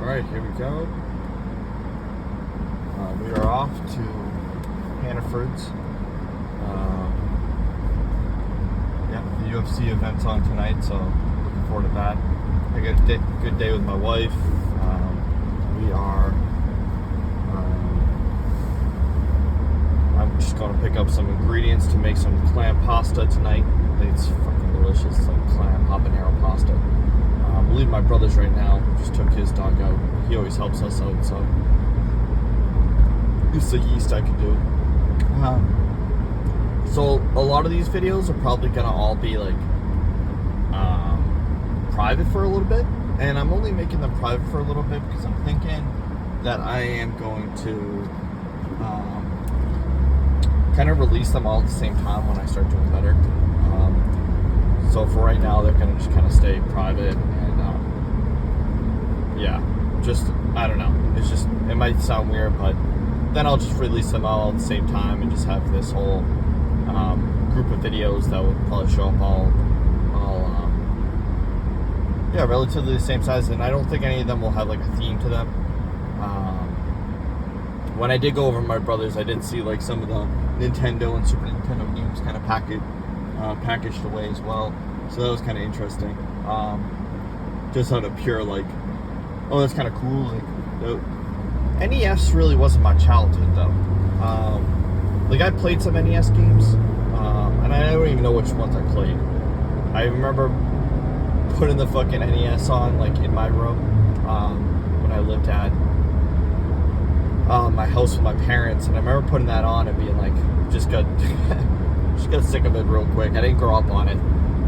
Alright, here we go. We are off to Hannaford's. The UFC event's on tonight, so looking forward to that. I got a good day with my wife. I'm just going to pick up some ingredients to make some clam pasta tonight. I think it's fucking delicious. It's like clam habanero pasta. I believe my brother's right now. Just took his dog out. He always helps us out, so it's the yeast I can do. So a lot of these videos are probably gonna all be like private for a little bit, and I'm only making them private for a little bit because I'm thinking that I am going to kind of release them all at the same time when I start doing better. So for right now, they're gonna just kind of stay private, and I don't know. It might sound weird, but then I'll just release them all at the same time and just have this whole group of videos that will probably show up all relatively the same size, and I don't think any of them will have like a theme to them. When I did go over my brother's, I did see like some of the Nintendo and Super Nintendo games kind of packaged away as well, so that was kind of interesting. Just out of pure like, oh, that's kind of cool. Like, NES really wasn't my childhood though. Like I played some NES games, and I don't even know which ones I played. I remember putting the fucking NES on like in my room when I lived at my house with my parents, and I remember putting that on and being like, just got sick of it real quick. I didn't grow up on it.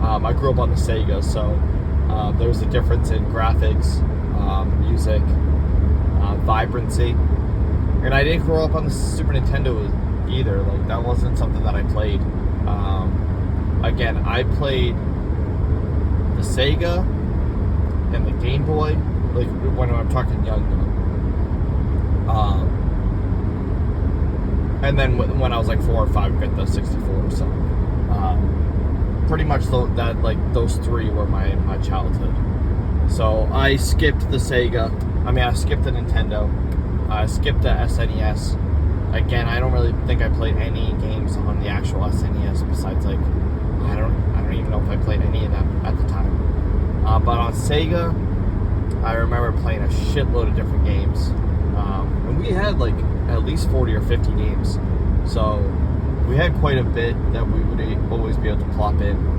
I grew up on the Sega, so there was a difference in graphics, music, vibrancy, and I didn't grow up on the Super Nintendo either. Like that wasn't something that I played. Again, I played the Sega and the Game Boy, like when I'm talking young. And then when I was like 4 or 5, I got the 64. So pretty much those three were my childhood. So I skipped the Sega. I skipped the Nintendo. I skipped the SNES. Again, I don't really think I played any games on the actual SNES besides like I don't even know if I played any of them at the time. But on Sega, I remember playing a shitload of different games, and we had like at least 40 or 50 games. So we had quite a bit that we would always be able to plop in.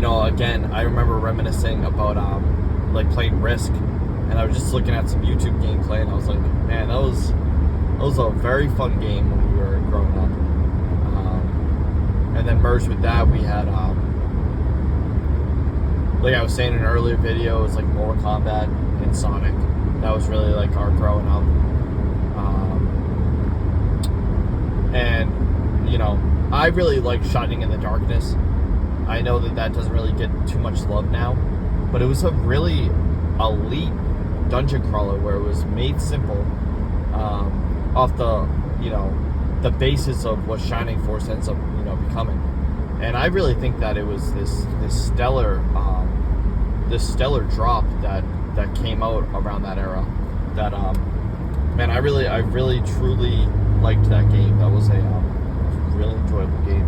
Again, I remember reminiscing about like playing Risk, and I was just looking at some YouTube gameplay, and I was like, man, that was a very fun game when we were growing up. And then merged with that, we had like I was saying in an earlier video, it was like Mortal Kombat and Sonic. That was really like our growing up. And I really like Shining in the Darkness. I know that doesn't really get too much love now, but it was a really elite dungeon crawler where it was made simple off the basis of what Shining Force ends up becoming. And I really think that it was this stellar drop that came out around that era. That man, I really truly liked that game. That was a really enjoyable game.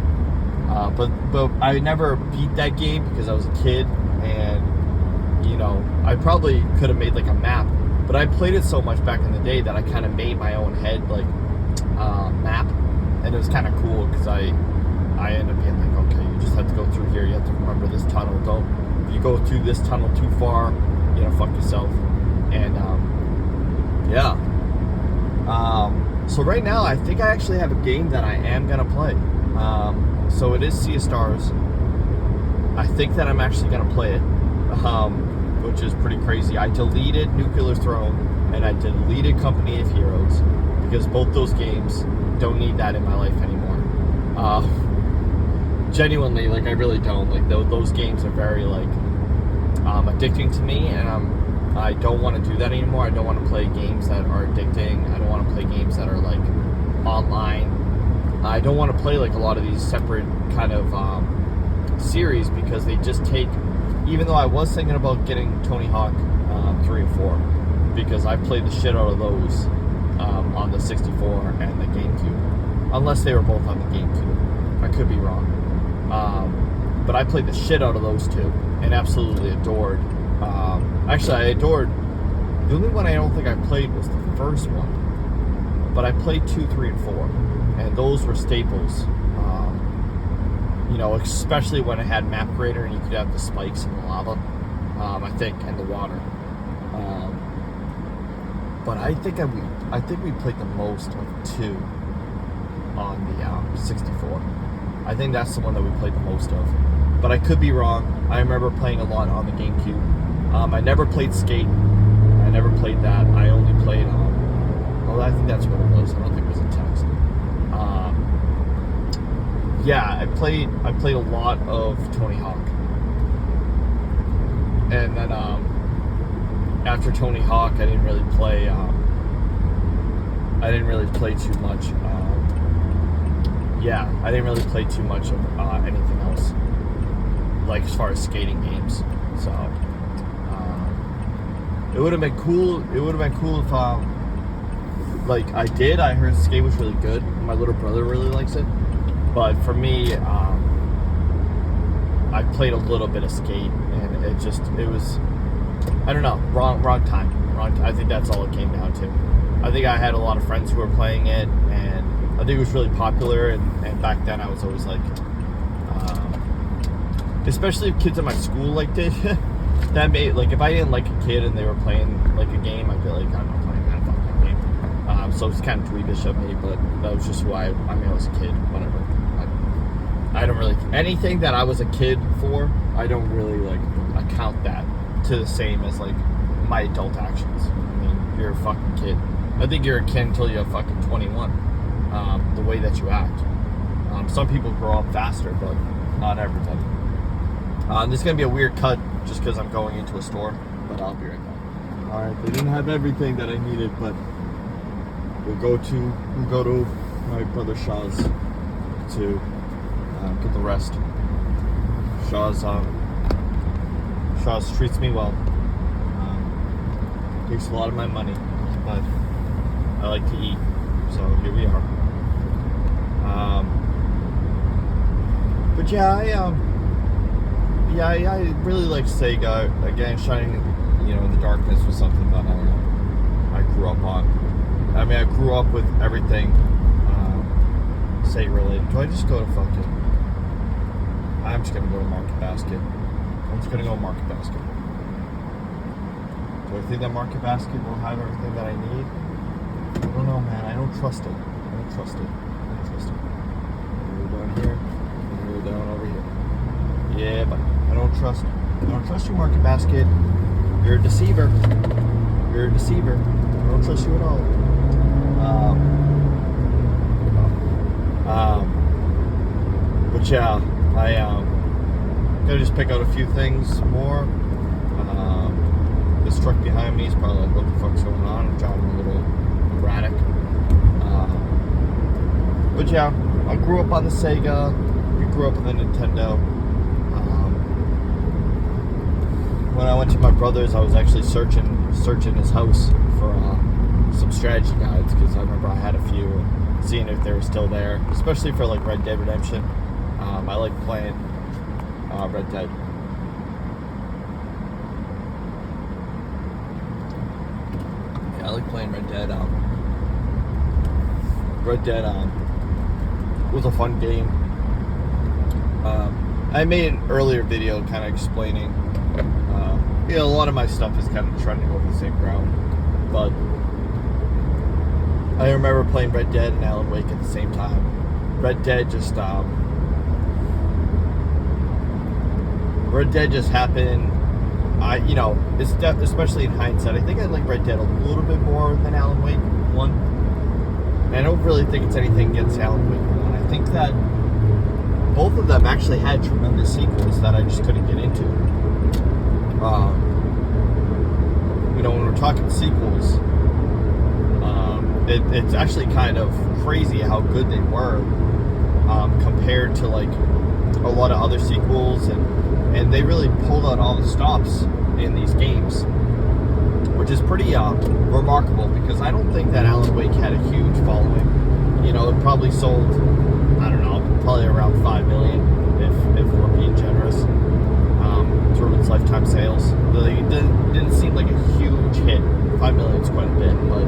But I never beat that game because I was a kid, and I probably could have made like a map, but I played it so much back in the day that I kind of made my own head like map, and it was kind of cool because I ended up being like, okay, you just have to go through here, you have to remember this tunnel, if you go through this tunnel too far, fuck yourself. And so right now I think I actually have a game that I am gonna play. So it is Sea of Stars. I think that I'm actually gonna play it, which is pretty crazy. I deleted Nuclear Throne and I deleted Company of Heroes because both those games don't need that in my life anymore. Genuinely, like I really don't. Like those games are very like addicting to me, and I don't want to do that anymore. I don't want to play games that are addicting. I don't want to play games that are like online. I don't want to play like a lot of these separate kind of series because they just take even though I was thinking about getting Tony Hawk 3 and 4, because I played the shit out of those on the 64 and the GameCube, unless they were both on the GameCube. I could be wrong, but I played the shit out of those two and absolutely adored. Actually, I adored. The only one I don't think I played was the first one, but I played 2, 3, and 4, and those were staples. You know, especially when it had Map Creator and you could have the spikes and the lava, I think, and the water. But I think we played the most of 2 on the 64. I think that's the one that we played the most of. But I could be wrong. I remember playing a lot on the GameCube. I never played Skate. I never played that. I only played well, I think that's what it was. I don't think it was a text. Yeah, I played a lot of Tony Hawk. And then after Tony Hawk, I didn't really play too much. I didn't really play too much of anything else, like as far as skating games. So it would have been cool. It would have been cool if like I heard Skate was really good. My little brother really likes it, but for me, I played a little bit of Skate, and it was, I don't know, wrong time. I think that's all it came down to. I think I had a lot of friends who were playing it, and I think it was really popular. And back then, I was always like, especially if kids at my school liked it. That made, like, if I didn't like a kid and they were playing like a game, I'd be like, I'm not playing that fucking game. So it's kind of dweebish of me, but that was just why. I mean, I was a kid, whatever. I don't really, anything that I was a kid for, I don't really like account that to the same as like my adult actions. I mean, you're a fucking kid. I think you're a kid until you're fucking 21. The way that you act. Some people grow up faster, but not everybody. This is gonna be a weird cut just because I'm going into a store, but I'll be right back. All right, they didn't have everything that I needed, but we'll go to my brother Shaw's to get the rest. Shaw's treats me well. Takes a lot of my money, but I like to eat, so here we are. But I really like Sega. Again, Shining, in the Darkness was something that I grew up on. I mean, I grew up with everything Sega related. Do I just go to fucking? I'm just gonna go to Market Basket. I'm just gonna go to Market Basket. Do I think that Market Basket will have everything that I need? I don't know, man. I don't trust it. We're down here. We're down over here. Yeah, but I don't trust you, Market Basket. You're a deceiver. I don't trust you at all. But yeah, I gotta just pick out a few things more. This truck behind me is probably like, what the fuck's going on? I'm driving a little erratic. But yeah, I grew up on the Sega. We grew up on the Nintendo. When I went to my brother's, I was actually searching his house for some strategy guides, because I remember I had a few, and seeing if they were still there, especially for like Red Dead Redemption. I like playing Red Dead. Yeah, I like playing Red Dead. Red Dead was a fun game. I made an earlier video kind of explaining. A lot of my stuff is kind of trending over the same ground, but I remember playing Red Dead and Alan Wake at the same time. Red Dead just happened. It's especially in hindsight, I think I like Red Dead a little bit more than Alan Wake 1. And I don't really think it's anything against Alan Wake 1. I think that both of them actually had tremendous sequels that I just couldn't get into. When we're talking sequels, it's actually kind of crazy how good they were compared to like a lot of other sequels and and they really pulled out all the stops in these games, which is pretty remarkable, because I don't think that Alan Wake had a huge following. You know, it probably sold, I don't know, probably around 5 million, if we're being generous, through its lifetime sales. It didn't seem like a huge hit. 5 million is quite a bit, but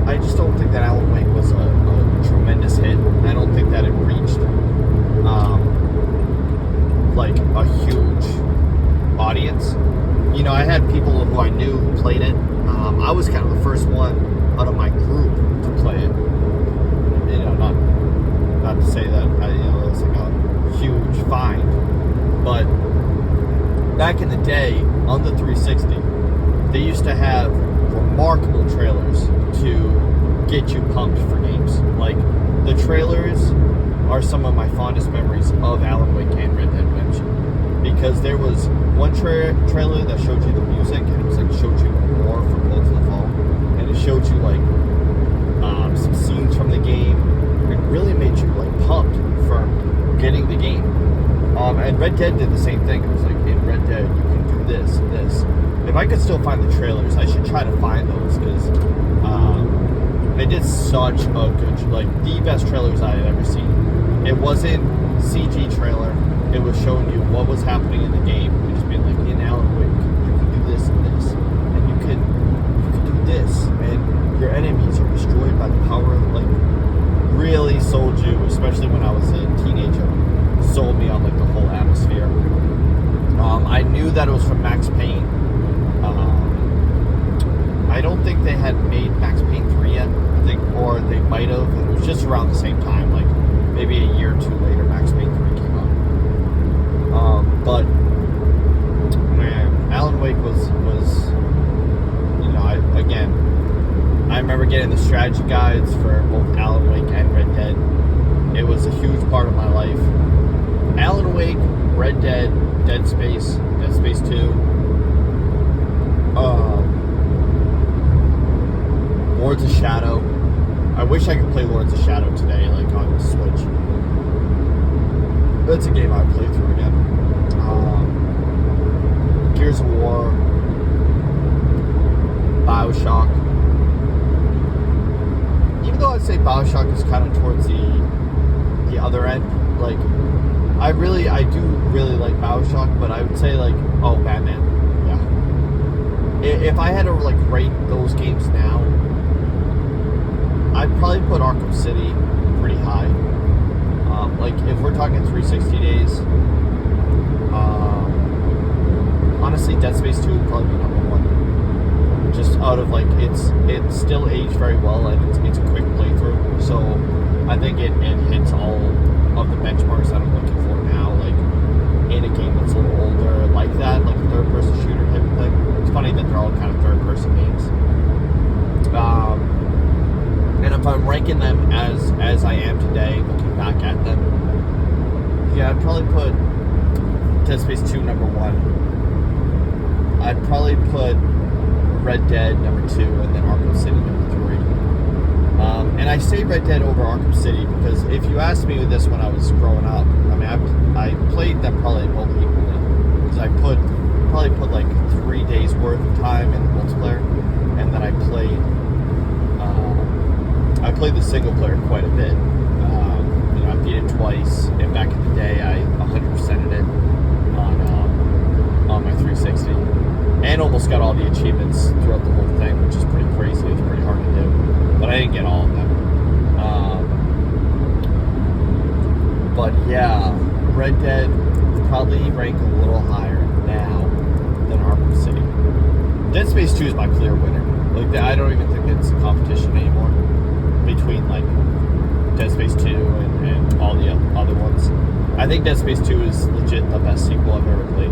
I just don't think that Alan Wake was a tremendous hit. I don't think that it reached like a huge audience. You know, I had people who I knew who played it. I was kind of the first one out of my group to play it. You know, not to say that it was like a huge find, but back in the day on the 360, they used to have remarkable trailers to get you pumped for games. Like, the trailers are some of my fondest memories of Alan Wake and Red Dead Redemption, because there was one trailer that showed you the music, and it was like showed you more from Bolt to the Fall, and it showed you like some scenes from the game. It really made you like pumped for getting the game. And Red Dead did the same thing. It was like, in Red Dead you can do this and this. If I could still find the trailers, I should try to find those, because they did such a good, like, the best trailers I had ever seen. It wasn't CG trailer. It was showing you what was happening in the game. It just being like, in Alan Wake, you can do this and this, and you can do this, and your enemies are destroyed by the power of, like, really sold you, especially when I was a teenager, sold me on like the whole atmosphere. I knew that it was from Max Payne. I don't think they had made Max Payne 3 yet, I think, or they might have. It was just around the same time, like maybe a year or two later, Max Payne 3 came out. But man, Alan Wake was you know, I remember getting the strategy guides for both Alan Wake and Red Dead. It was a huge part of my life. Alan Wake, Red Dead, Dead Space 2, Lords of Shadow. I wish I could play Lords of Shadow today, like on the Switch. That's a game I'd play through again. Gears of War, BioShock. Even though I'd say BioShock is kind of towards the other end, like, I do really like BioShock, but I would say, like, Batman, yeah. If I had to, like, rate those games now, I'd probably put Arkham City pretty high. Like, if we're talking 360 days, honestly, Dead Space 2 would probably be number one. Just out of, like, it's still aged very well, and it's a quick playthrough, so I think it hits all of the benchmarks that I'm looking for now, like, in a game that's a little older, like that, like a third-person shooter type of thing. It's funny that they're all kind of third-person games. And if I'm ranking them as I am today, looking back at them, yeah, I'd probably put Dead Space 2 number one. I'd probably put Red Dead number 2, and then Arkham City number 3. And I say Red Dead over Arkham City because if you asked me this when I was growing up, I mean, I played them probably both equally, because I probably put like 3 days worth of time in the multiplayer, and then I played the single player quite a bit. You know, I beat it twice, and back in the day, I 100%ed it on my 360, and almost got all the achievements throughout the whole thing, which is pretty crazy. It's pretty hard to do, but I didn't get all of them. But yeah, Red Dead would probably rank a little higher now than Arkham City. Dead Space 2 is my clear winner. Like, I don't even think it's a competition anymore between, like, Dead Space 2 and all the other ones. I think Dead Space 2 is legit the best sequel I've ever played.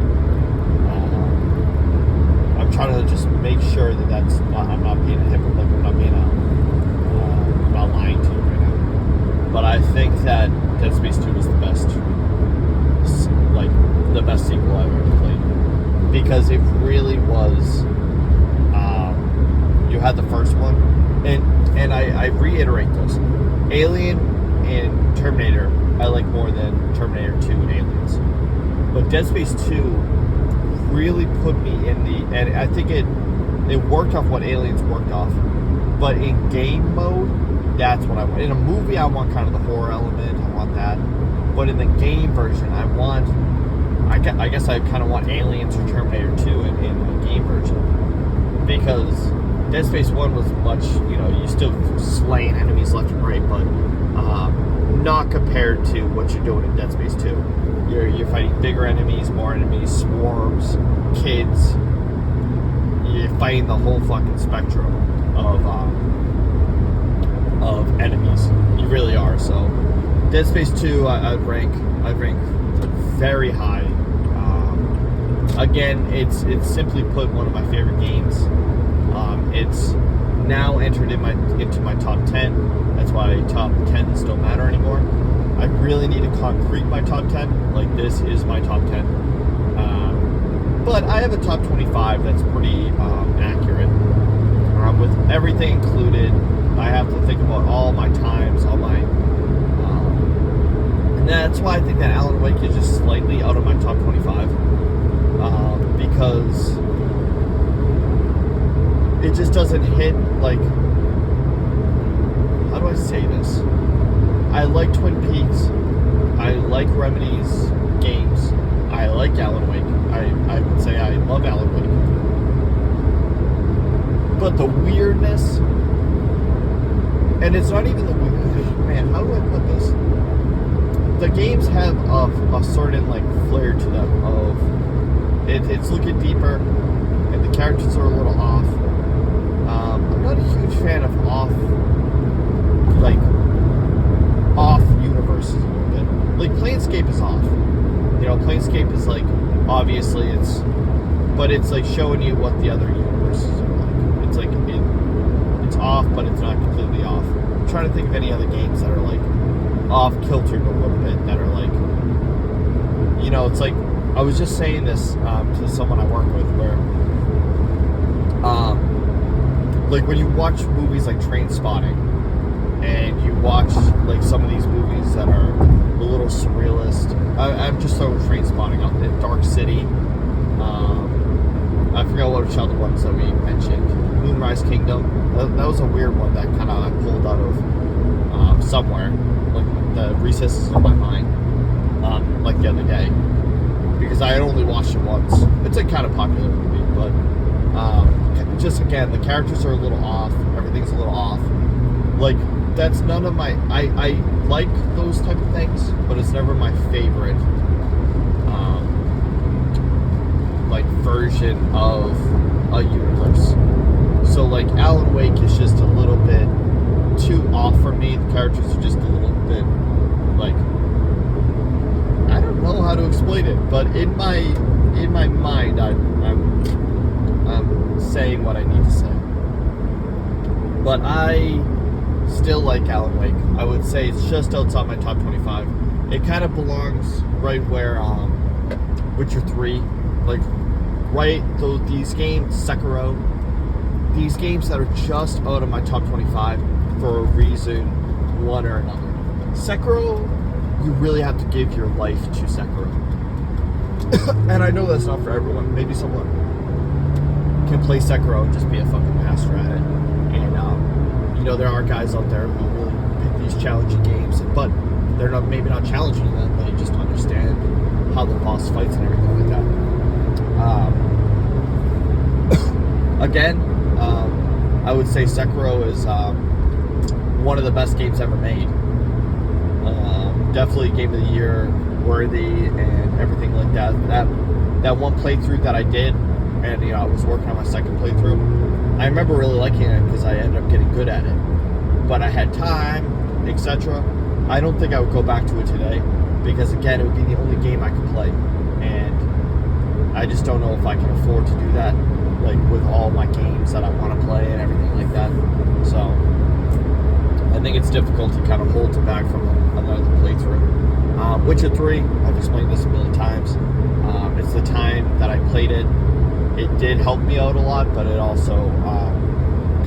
I'm trying to just make sure that I'm not being a hypocrite, I'm not being I'm not lying to you right now. But I think that Dead Space 2 is the best sequel I've ever played, because it really was. You had the first one, and I reiterate this: Alien and Terminator I like more than Terminator 2 and Aliens. But Dead Space 2 really put me in the, and I think it worked off what Aliens worked off. But in game mode, that's what I want. In a movie, I want kind of the horror element. I want that. But in the game version, I guess I kind of want Aliens or Terminator 2 in the game version. Because Dead Space 1 was much, you still slaying enemies left and right, but not compared to what you're doing in Dead Space 2. You're fighting bigger enemies, more enemies, swarms, kids. You're fighting the whole fucking spectrum of enemies. You really are. So, Dead Space 2, I'd rank very high. Again, it's simply put one of my favorite games. It's now entered into my top 10. That's why top 10s don't matter anymore. I really need to concrete my top 10. Like, this is my top 10. But I have a top 25 that's pretty accurate. With everything included, I have to think about all my times, and that's why I think that Alan Wake is just slightly out of my top 25. Because it just doesn't hit, like, how do I say this? I like Twin Peaks. I like Remedy's games. I like Alan Wake. I would say I love Alan Wake. But the weirdness, and it's not even the weirdness, man, how do I put this? The games have a certain, like, flair to them of, it's looking deeper, and the characters are a little off. I'm not a huge fan of off universes a little bit. Like, Planescape is off. Planescape is, like, obviously but it's like showing you what the other universes are like. It's like, it's off, but it's not completely off. I'm trying to think of any other games that are, like, off kiltered a little bit, that are like, it's like, I was just saying this to someone I work with, where like, when you watch movies like Trainspotting, and you watch, like, some of these movies that are a little surrealist. I'm just throwing Trainspotting out there. Dark City. I forgot what the ones that we mentioned. Moonrise Kingdom. That was a weird one that kind of I pulled out of somewhere, like the recesses of my mind, like the other day, because I had only watched it once. It's a kind of popular movie, but just, again, the characters are a little off. Everything's a little off. Like, that's none of my, I like those type of things, but it's never my favorite like, version of a universe. So, like, Alan Wake is just a little bit too off for me. The characters are just a little bit, like, I don't know how to explain it, but in my mind, I'm saying what I need to say. But I still like Alan Wake. I would say it's just outside my top 25. It kind of belongs right where Witcher 3, like, right, though, these games, Sekiro, these games that are just out of my top 25 for a reason, one or another. Sekiro, you really have to give your life to Sekiro. And I know that's not for everyone. Maybe someone can play Sekiro and just be a fucking master at it. And, there are guys out there who really pick these challenging games, but they're maybe not challenging them, they just understand how the boss fights and everything like that. Again, I would say Sekiro is one of the best games ever made. Definitely Game of the Year worthy and everything like that. That one playthrough that I did, and I was working on my second playthrough, I remember really liking it because I ended up getting good at it. But I had time, etc. I don't think I would go back to it today, because, again, it would be the only game I could play. And I just don't know if I can afford to do that, like, with all my games that I want to play and everything like that. So I think it's difficult to kind of hold it back from another playthrough. Witcher 3, I've explained this a million times. It's the time that I played it. It did help me out a lot, but it also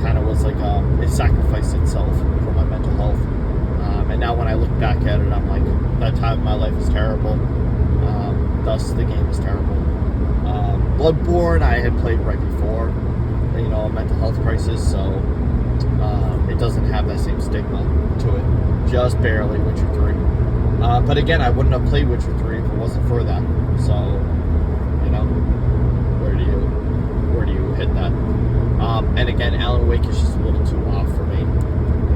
kind of was like it sacrificed itself for my mental health. And now when I look back at it, I'm like, that time of my life was terrible. thus the game is terrible. Bloodborne I had played right before, a mental health crisis, so it doesn't have that same stigma to it. Just barely. Witcher 3. But again, I wouldn't have played Witcher 3 if it wasn't for that. So, where do you hit that? And again, Alan Wake is just a little too off for me.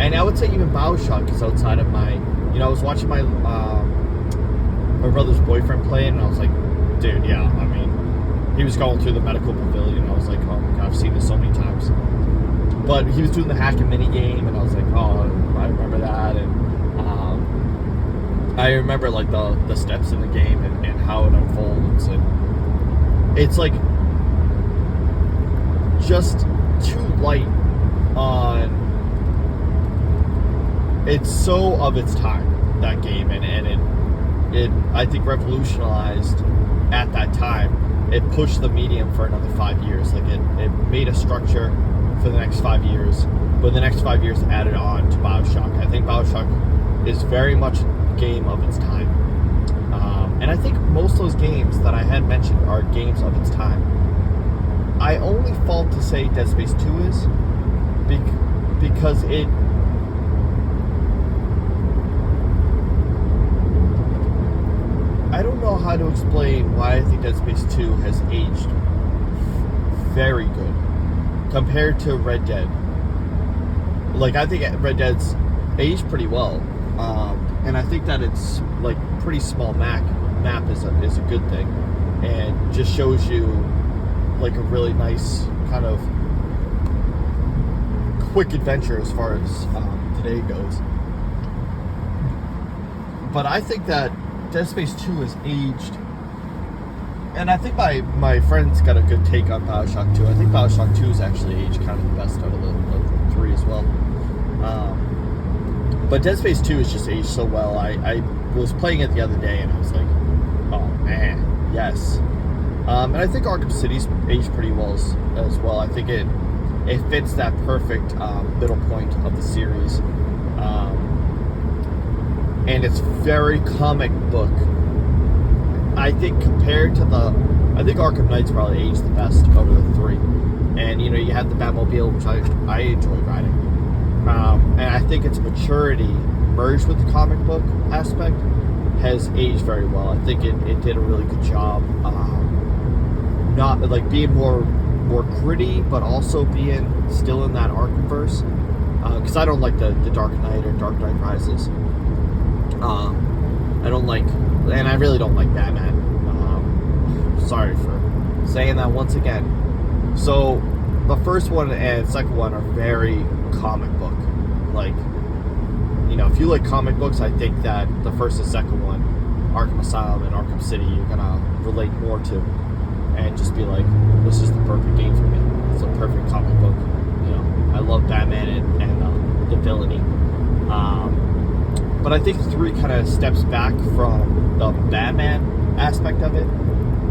And I would say even BioShock is outside of my... I was watching my brother's boyfriend play it, and I was like, dude, yeah, I mean, he was going through the medical pavilion, and I was like, oh my god, I've seen this so many times. But he was doing the hack and mini game, and I was like, oh, I remember that, and I remember like the steps in the game and how it unfolds, and it's like just too light on. It's so of its time, that game, and it I think revolutionized at that time. It pushed the medium for another 5 years. Like it made a structure for the next 5 years, but the next 5 years added on to BioShock. I think BioShock is very much a game of its time. And I think most of those games that I had mentioned are games of its time. I only fault to say Dead Space 2 is because it... I don't know how to explain why I think Dead Space 2 has aged very good compared to Red Dead. Like, I think Red Dead's aged pretty well, and I think that it's like pretty small map is a good thing, and just shows you like a really nice kind of quick adventure as far as today goes. But I think that Dead Space 2 has aged, and I think my friends got a good take on BioShock 2. I think BioShock 2 has actually aged kind of the best out of the three as well. But Dead Space 2 has just aged so well. I was playing it the other day and I was like, oh man, yes. And I think Arkham City's aged pretty well as well. I think it fits that perfect middle point of the series. And it's very comic book. I think compared to I think Arkham Knight's probably aged the best out of the three. And you have the Batmobile, which I enjoy riding. And I think its maturity merged with the comic book aspect has aged very well. I think it did a really good job. Not like being more gritty, but also being still in that Arkhamverse. Because I don't like the Dark Knight or Dark Knight Rises. I don't like, and I really don't like Batman. Sorry for saying that once again. So the first one and second one are very comic book. Like, if you like comic books, I think that the first and second one, Arkham Asylum and Arkham City, you're gonna relate more to, and just be like, this is the perfect game for me. It's a perfect comic book. I love Batman and the villainy. But I think 3 kind of steps back from the Batman aspect of it,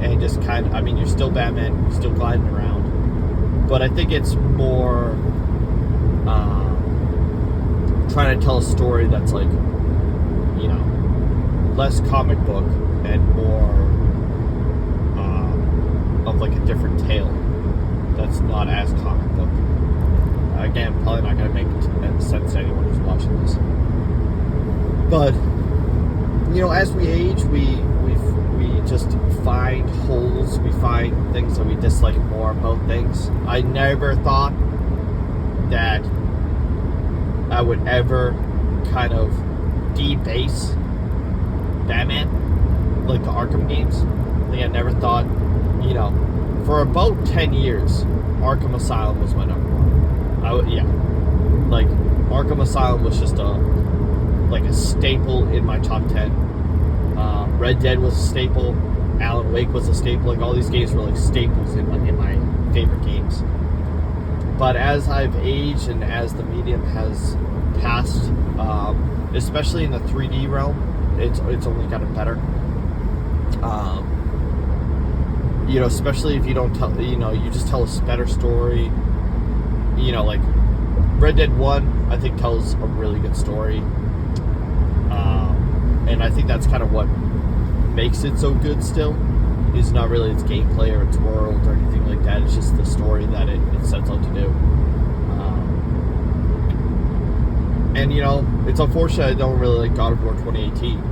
and just kind of, you're still Batman, you're still gliding around, but I think it's more trying to tell a story that's like, less comic book and more of like a different tale that's not as comic book. Again, probably not going to make sense to anyone who's watching this. But, as we age, we just find holes, we find things that we dislike more about things. I never thought that I would ever kind of debase Batman, like the Arkham games. I think I never thought, for about 10 years, Arkham Asylum was my number one. Like, Arkham Asylum was just a staple in my top 10. Red Dead was a staple. Alan Wake was a staple. Like, all these games were like staples in my favorite games. But as I've aged and as the medium has passed, especially in the 3D realm, it's only gotten better. Especially if you don't tell, you just tell a better story. Like Red Dead 1, I think tells a really good story. And I think that's kind of what makes it so good still is not really its gameplay or its world or anything like that. It's just the story that it sets out to do. And you know, it's unfortunate I don't really like God of War 2018.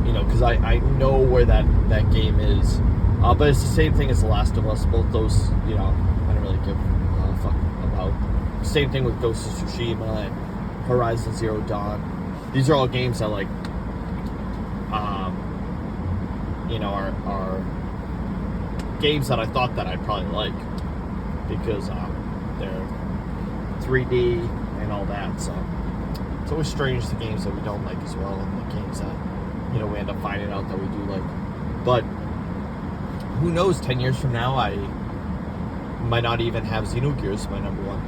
You know, because I know where that game is. But it's the same thing as The Last of Us. Both those, you know, I don't really give a fuck about. Same thing with Ghost of Tsushima and Horizon Zero Dawn. These are all games that, like, you know, are games that I thought that I'd probably like because they're 3D and all that. So it's always strange the games that we don't like as well, and the games that, you know, we end up finding out that we do like. But who knows? 10 years from now, I might not even have Xenogears as my number one.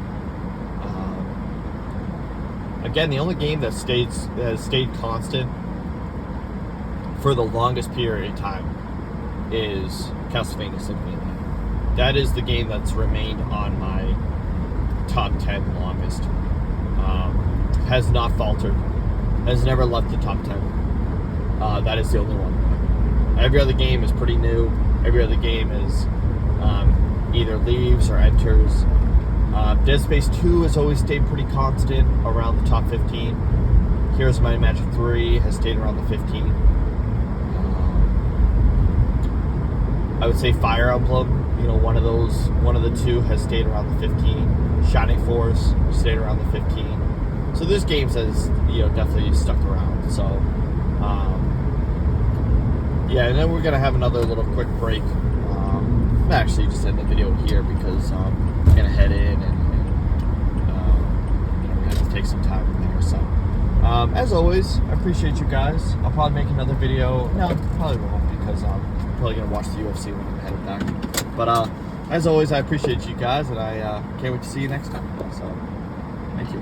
Again, the only game that has stayed constant for the longest period of time is Castlevania Symphony of the Night. That is the game that's remained on my top 10 longest. Has not faltered. Has never left the top 10. That is the only one. Every other game is pretty new. Every other game is either leaves or enters. Dead Space 2 has always stayed pretty constant around the top 15. Heroes of Might and Magic 3 has stayed around the 15. I would say Fire Emblem, you know, one of the two has stayed around the 15. Shining Force stayed around the 15. So there's games that has, you know, definitely stuck around. So yeah, and then we're gonna have another little quick break. I'm actually just end the video here because I'm gonna head in and you know, we have to take some time in there. So as always, I appreciate you guys. I'll probably make another video. No, probably won't, because I'm probably gonna watch the UFC when I'm headed back. But as always, I appreciate you guys, and I can't wait to see you next time. So thank you.